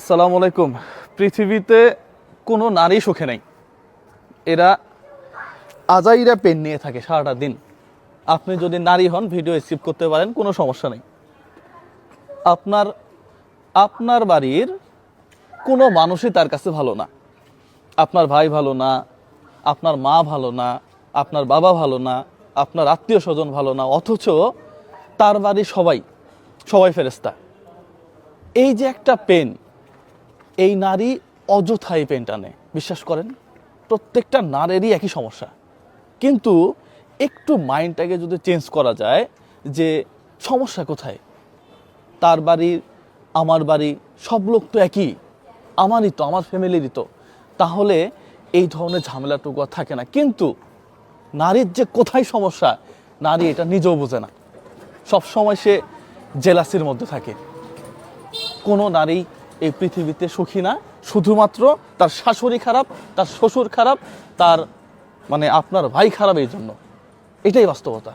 আসসালামু আলাইকুম। পৃথিবীতে কোনো নারী সুখে নেই। এরা আজাইরা পেন নিয়ে থাকে সারাটা দিন। আপনি যদি নারী হন ভিডিও স্কিপ করতে পারেন, কোনো সমস্যা নেই। আপনার আপনার বাড়ির কোনো মানুষই তার কাছে ভালো না। আপনার ভাই ভালো না, আপনার মা ভালো না, আপনার বাবা ভালো না, আপনার আত্মীয় স্বজন ভালো না, অথচ তার বাড়ির সবাই ফেরেশতা। এই যে একটা পেন, এই নারী অযথাই পেন টানে। বিশ্বাস করেন, প্রত্যেকটা নারীরই একই সমস্যা। কিন্তু একটু মাইন্ডটাকে যদি চেঞ্জ করা যায় যে সমস্যা কোথায়, তার বাড়ি আমার বাড়ি সব লোক তো একই, আমারই তো, আমার ফ্যামিলিরই তো, তাহলে এই ধরনের ঝামেলাটুকু আর থাকে না। কিন্তু নারীর যে কোথায় সমস্যা, নারী এটা নিজেও বোঝে না। সবসময় সে জেলাসির মধ্যে থাকে। কোনো নারী এই পৃথিবীতে সুখী না। শুধুমাত্র তার শাশুড়ি খারাপ, তার শ্বশুর খারাপ, তার আপনার ভাই খারাপ, এই জন্য। এটাই বাস্তবতা।